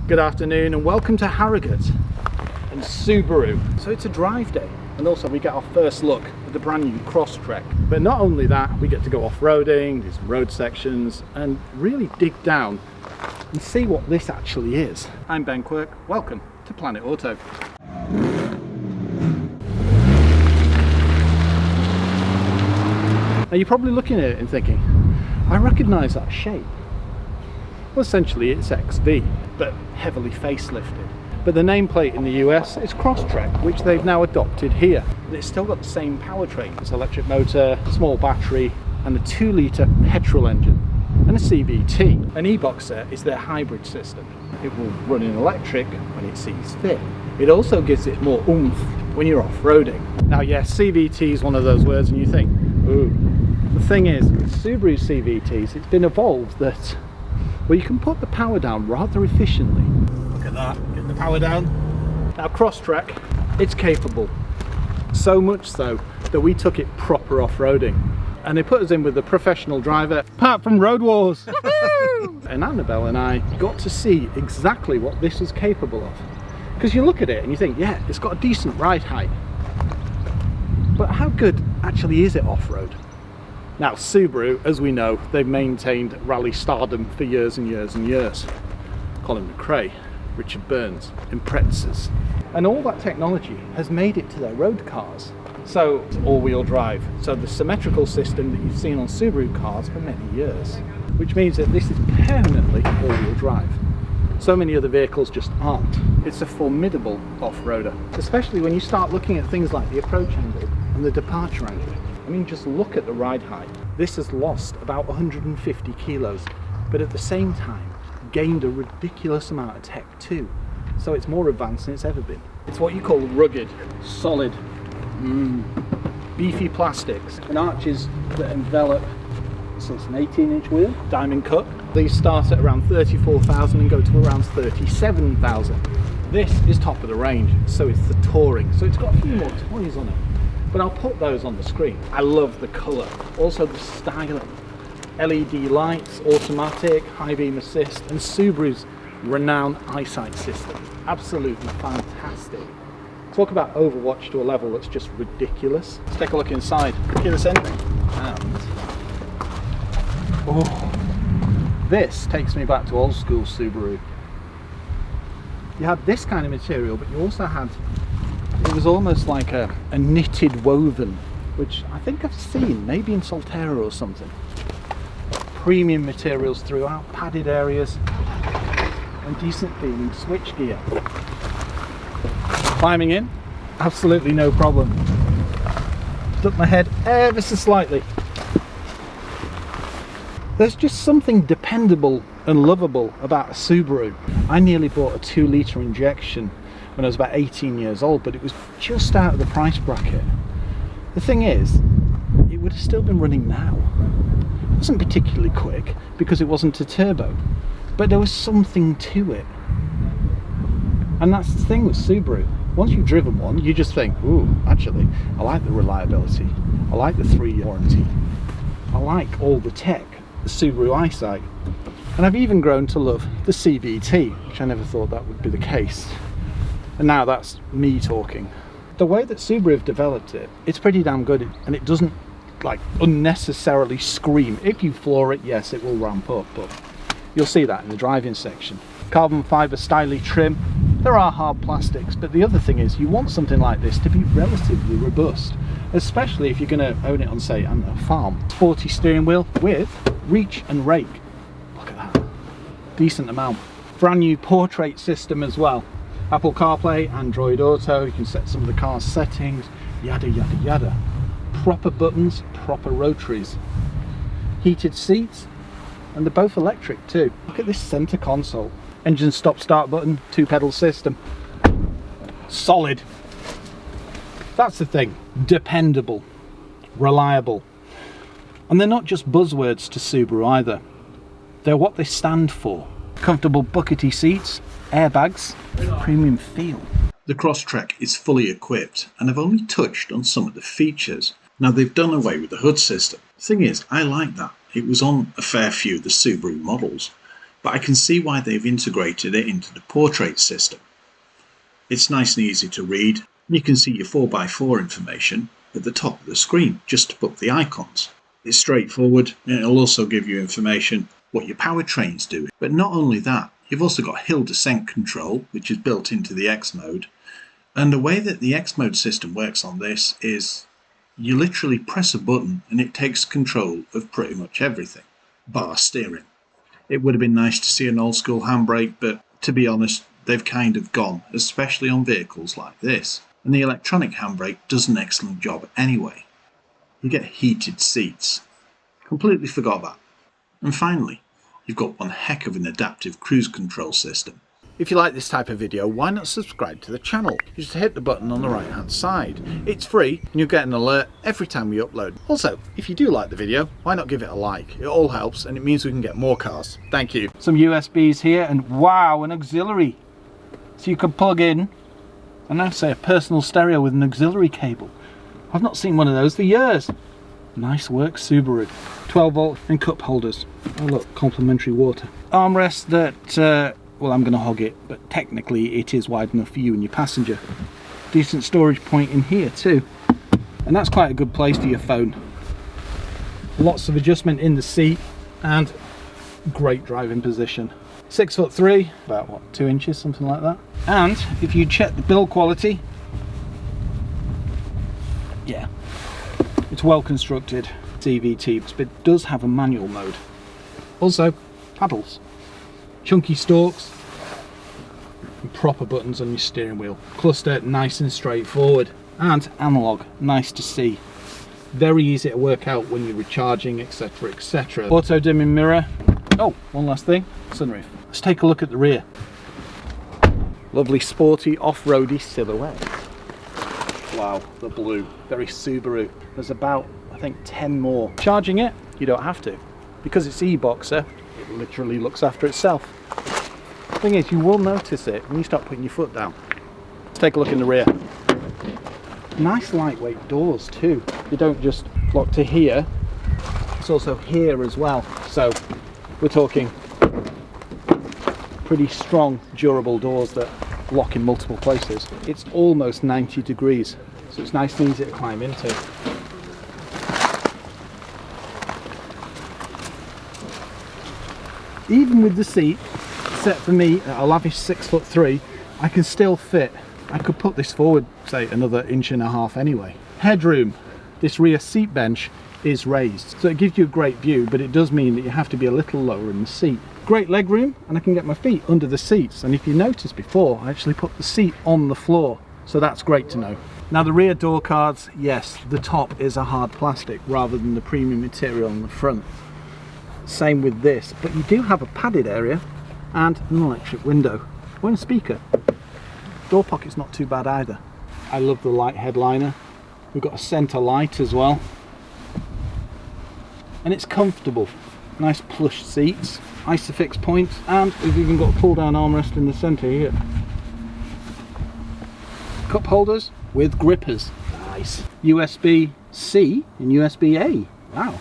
Good afternoon and welcome to Harrogate and Subaru. So it's a drive day and also we get our first look at the brand new Crosstrek. But not only that, we get to go off-roading, do some road sections and really dig down and see what this actually is. I'm Ben Quirk, welcome to Planet Auto. Now you're probably looking at it and thinking, I recognise that shape. Well, essentially it's XV, but heavily facelifted. But the nameplate in the US is Crosstrek, which they've now adopted here. And it's still got the same powertrain. It's electric motor, small battery, and a 2-litre petrol engine, and a CVT. An e-boxer is their hybrid system. It will run in electric when it sees fit. It also gives it more oomph when you're off-roading. Now yes, CVT is one of those words and you think, ooh. The thing is, with Subaru CVTs, it's been evolved that well, you can put the power down rather efficiently. Look at that, get the power down. Now Crosstrek, it's capable. So much so that we took it proper off-roading. And they put us in with a professional driver, apart from Road Wars. And Annabelle and I got to see exactly what this was capable of. Because you look at it and you think, yeah, it's got a decent ride height. But how good actually is it off-road? Now Subaru, as we know, they've maintained rally stardom for years and years and years. Colin McRae, Richard Burns, Imprezzas. And all that technology has made it to their road cars. So it's all-wheel drive. So the symmetrical system that you've seen on Subaru cars for many years. Which means that this is permanently all-wheel drive. So many other vehicles just aren't. It's a formidable off-roader. Especially when you start looking at things like the approach angle and the departure angle. I mean, just look at the ride height. This has lost about 150 kilos, but at the same time, gained a ridiculous amount of tech too. So it's more advanced than it's ever been. It's what you call rugged, solid, beefy plastics and arches that envelop. So it's an 18-inch wheel, diamond cut. These start at around 34,000 and go to around 37,000. This is top of the range, so it's the touring. So it's got a few more toys on it. But I'll put those on the screen. I love the colour, also the styling. LED lights, automatic, high beam assist, and Subaru's renowned eyesight system. Absolutely fantastic. Talk about Overwatch to a level that's just ridiculous. Let's take a look inside. Keyless entry. And oh, this takes me back to old school Subaru. You had this kind of material, but you also had, it was almost like a knitted woven, which I think I've seen, maybe in Solterra or something. Premium materials throughout, padded areas, and decent feeling switch gear. Climbing in, absolutely no problem. Duck my head ever so slightly. There's just something dependable and lovable about a Subaru. I nearly bought a 2-litre injection when I was about 18 years old, but it was just out of the price bracket. The thing is, it would have still been running now. It wasn't particularly quick because it wasn't a turbo, but there was something to it. And that's the thing with Subaru. Once you've driven one, you just think, ooh, actually, I like the reliability. I like the 3-year warranty. I like all the tech, the Subaru eyesight. And I've even grown to love the CVT, which I never thought that would be the case. And now that's me talking. The way that Subaru have developed it, it's pretty damn good, and it doesn't like unnecessarily scream. If you floor it, yes, it will ramp up, but you'll see that in the driving section. Carbon fibre styly trim. There are hard plastics, but the other thing is you want something like this to be relatively robust, especially if you're going to own it on, say, a farm. Sporty steering wheel with reach and rake. Look at that. Decent amount. Brand new portrait system as well. Apple CarPlay, Android Auto, you can set some of the car's settings, yada yada yada. Proper buttons, proper rotaries. Heated seats, and they're both electric too. Look at this centre console. Engine stop start button, 2-pedal system. Solid. That's the thing, dependable, reliable. And they're not just buzzwords to Subaru either. They're what they stand for. Comfortable buckety seats, airbags, premium feel. The Crosstrek is fully equipped and I've only touched on some of the features. Now they've done away with the hood system. The thing is, I like that. It was on a fair few of the Subaru models. but I can see why they've integrated it into the portrait system. It's nice and easy to read, and you can see your 4x4 information at the top of the screen just above the icons. It's straightforward, and it'll also give you information what your powertrain's doing. But not only that, you've also got hill descent control, which is built into the X mode. And the way that the X mode system works on this is you literally press a button and it takes control of pretty much everything, bar steering. It would have been nice to see an old school handbrake, but to be honest, they've kind of gone, especially on vehicles like this. And the electronic handbrake does an excellent job anyway. You get heated seats. Completely forgot that. And finally, you've got one heck of an adaptive cruise control system. If you like this type of video, why not subscribe to the channel? You just hit the button on the right hand side. It's free and you'll get an alert every time we upload. Also, if you do like the video, why not give it a like? It all helps and it means we can get more cars. Thank you. Some USBs here and wow, an auxiliary. So you can plug in, and now say a personal stereo with an auxiliary cable. I've not seen one of those for years. Nice work, Subaru. 12 volt and cup holders. Oh look, complimentary water. Armrest that, well, I'm going to hog it, but technically it is wide enough for you and your passenger. Decent storage point in here too. And that's quite a good place for your phone. Lots of adjustment in the seat and great driving position. 6'3", about what, 2 inches, something like that. And if you check the build quality, yeah, it's well constructed. It's EVT, but it does have a manual mode. Also, paddles, chunky stalks, and proper buttons on your steering wheel. Cluster nice and straightforward, and analog, nice to see. Very easy to work out when you're recharging, etc, etc. Auto dimming mirror. Oh, one last thing, sunroof. Let's take a look at the rear. Lovely sporty off-roady silhouette. Wow, the blue, very Subaru. There's about, I think, 10 more. Charging it, you don't have to. Because it's e-boxer, it literally looks after itself. The thing is, you will notice it when you start putting your foot down. Let's take a look in the rear. Nice lightweight doors too. You don't just lock to here, it's also here as well. So we're talking pretty strong, durable doors that lock in multiple places. It's almost 90 degrees, so it's nice and easy to climb into. Even with the seat set for me at a lavish 6'3", I can still fit. I could put this forward, say, another 1.5 inches anyway. Headroom. This rear seat bench is raised, so it gives you a great view, but it does mean that you have to be a little lower in the seat. Great leg room, and I can get my feet under the seats, and if you noticed before, I actually put the seat on the floor, so that's great to know. Now the rear door cards, yes, the top is a hard plastic rather than the premium material on the front. Same with this, but you do have a padded area and an electric window. One speaker. Door pocket's not too bad either. I love the light headliner. We've got a centre light as well. And it's comfortable. Nice plush seats, isofix points, and we've even got a pull down armrest in the centre here. Cup holders with grippers. Nice. USB-C and USB-A. Wow.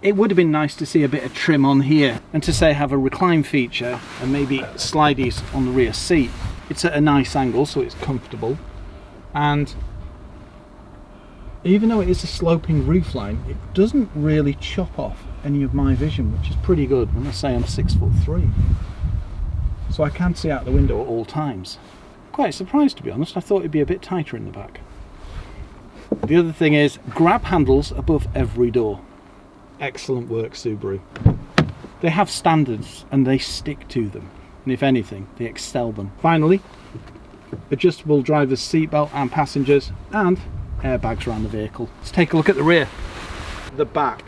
It would have been nice to see a bit of trim on here and to say have a recline feature and maybe slideys on the rear seat. It's at a nice angle, so it's comfortable, and even though it is a sloping roofline, it doesn't really chop off any of my vision, which is pretty good when I say I'm 6'3". So I can see out the window at all times. Quite surprised, to be honest. I thought it'd be a bit tighter in the back. The other thing is grab handles above every door. Excellent work, Subaru. They have standards and they stick to them, and if anything, they excel them. Finally, adjustable driver's seatbelt and passengers, and airbags around the vehicle. Let's take a look at the rear. The back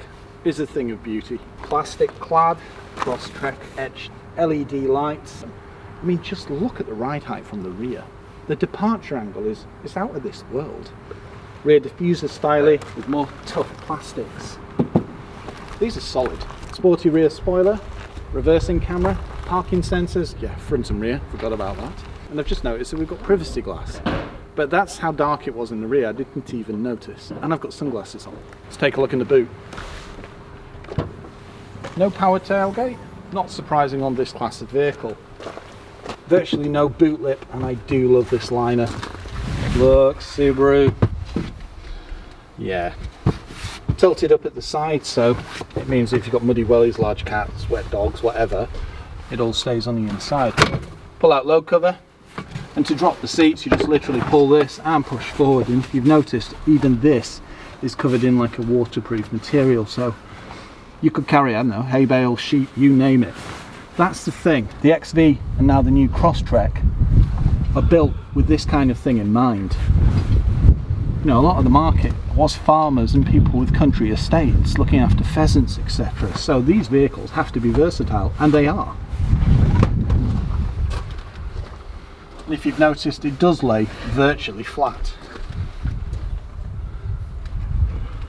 is a thing of beauty. Plastic clad, Crosstrek etched LED lights. I mean, just look at the ride height from the rear. The departure angle is out of this world. Rear diffuser styling with more tough plastics. These are solid. Sporty rear spoiler, reversing camera, parking sensors, yeah, front and rear, forgot about that. And I've just noticed that we've got privacy glass. But that's how dark it was in the rear, I didn't even notice. And I've got sunglasses on. Let's take a look in the boot. No power tailgate, Not surprising on this class of vehicle. Virtually no boot lip, and I do love this liner. Look, Subaru. Yeah. Tilted up at the side, so it means if you've got muddy wellies, large cats, wet dogs, whatever, it all stays on the inside. Pull out load cover, and to drop the seats you just literally pull this and push forward, and if you've noticed, even this is covered in like a waterproof material, so you could carry, I don't know, hay bale, sheep, you name it. That's the thing. The XV and now the new Crosstrek are built with this kind of thing in mind. You know, a lot of the market was farmers and people with country estates looking after pheasants, etc. So these vehicles have to be versatile, and they are. And if you've noticed, it does lay virtually flat.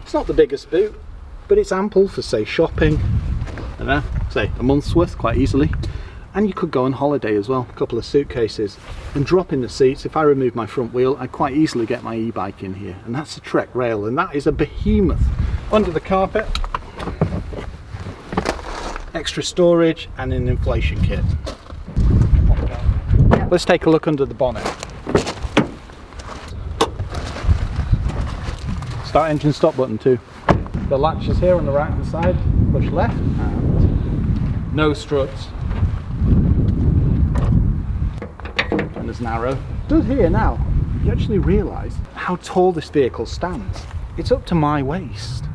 It's not the biggest boot, but it's ample for, say, shopping, I don't know, say a month's worth quite easily. And you could go on holiday as well, a couple of suitcases, and drop in the seats. If I remove my front wheel, I quite easily get my e-bike in here, and that's a Trek rail, and that is a behemoth. Under the carpet, extra storage and an inflation kit. Let's take a look under the bonnet. Start engine stop button too. The latch is here on the right hand side, push left, and no struts. And there's narrow. Does here now, you actually realise how tall this vehicle stands. It's up to my waist.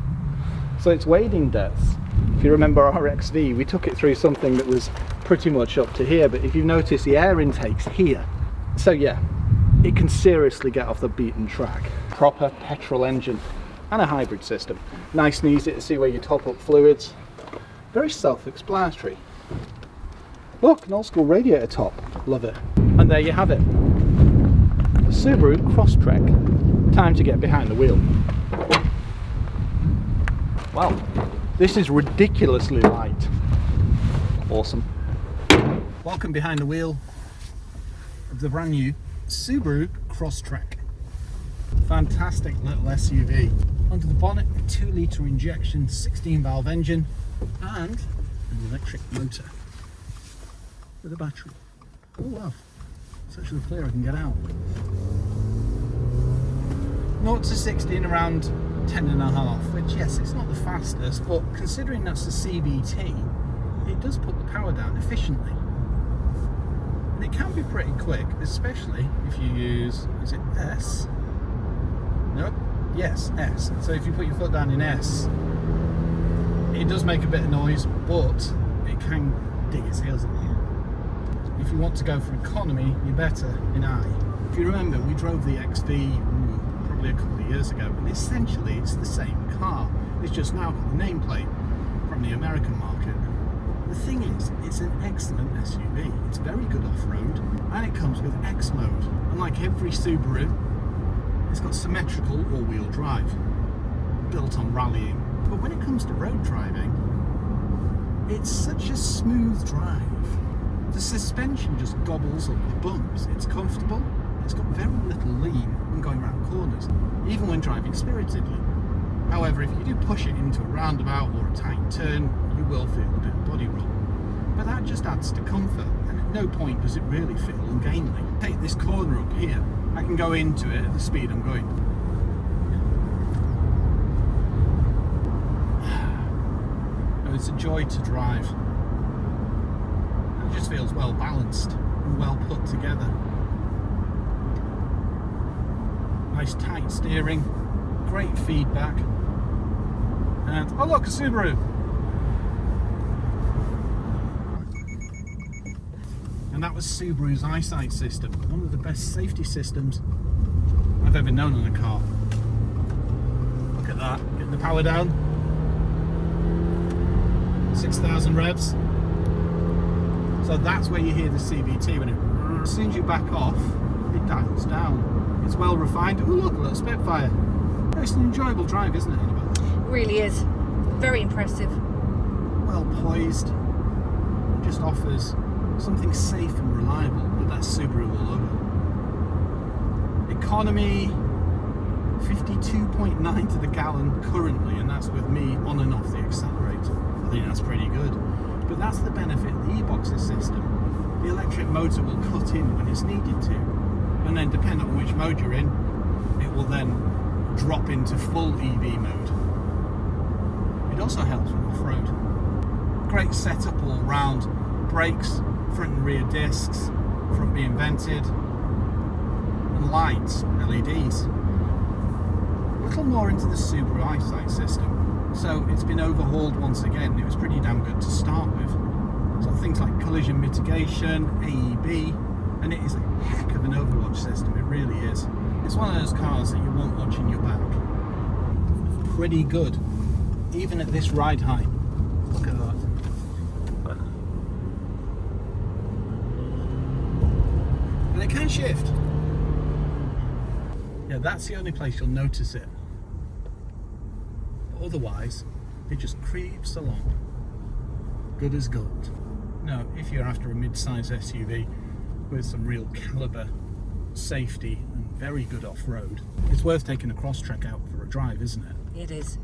So it's wading depth. If you remember our XV, we took it through something that was pretty much up to here, but if you notice, the air intake's here. So yeah, it can seriously get off the beaten track. Proper petrol engine and a hybrid system. Nice and easy to see where you top up fluids. Very self-explanatory. Look, an old school radiator top. Love it. And there you have it. The Subaru Crosstrek. Time to get behind the wheel. Wow, this is ridiculously light. Awesome. Welcome behind the wheel of the brand new Subaru Crosstrek. Fantastic little SUV. Under the bonnet, a 2-litre injection 16-valve engine and an electric motor with a battery. Oh wow, it's actually clear, I can get out. 0 to 60 in around 10.5, which yes, it's not the fastest, but considering that's a CVT, it does put the power down efficiently. And it can be pretty quick, especially if you use, is it S? Nope, yes, S. So if you put your foot down in S, it does make a bit of noise, but it can dig its heels in the air. If you want to go for economy, you're better in I. If you remember, we drove the XV probably a couple of years ago, and essentially it's the same car. It's just now got the nameplate from the American market. The thing is, it's an excellent SUV. It's very good off-road, and it comes with X mode. Unlike every Subaru, it's got symmetrical all-wheel drive, built on rallying. But when it comes to road driving, it's such a smooth drive. The suspension just gobbles up the bumps. It's comfortable. It's got very little lean when going around corners, even when driving spiritedly. However, if you do push it into a roundabout or a tight turn, you will feel a bit of body roll. But that just adds to comfort, and at no point does it really feel ungainly. Take this corner up here, I can go into it at the speed I'm going. Oh, it's a joy to drive. It just feels well balanced and well put together. Nice tight steering, great feedback, and oh look, a Subaru! And that was Subaru's eyesight system, one of the best safety systems I've ever known on a car. Look at that, getting the power down, 6,000 revs. So that's where you hear the CVT when it, as soon as you back off, it dials down. It's well refined. Oh look, a little Spitfire. It's an enjoyable drive, isn't it, Annabelle? It really is. Very impressive. Well poised. It just offers something safe and reliable with that Subaru all over. Economy 52.9 to the gallon currently, and that's with me on and off the accelerator. I think that's pretty good. But that's the benefit of the e-boxer system. The electric motor will cut in when it's needed to, and then depending on which mode you're in, it will then drop into full EV mode. It also helps with off-road. Great setup all round. Brakes, front and rear discs, front being vented, and lights, LEDs. A little more into the Subaru eyesight system. So it's been overhauled once again. It was pretty damn good to start with. So things like collision mitigation, AEB, and it is a heck of an overwatch system, it really is. It's one of those cars that you want watching your back. Pretty good, even at this ride height. Look at that. And it can shift. Yeah, that's the only place you'll notice it. But otherwise, it just creeps along. Good as gold. Now, if you're after a mid-size SUV with some real caliber, safety and very good off-road, it's worth taking a Crosstrek out for a drive, isn't it? It is.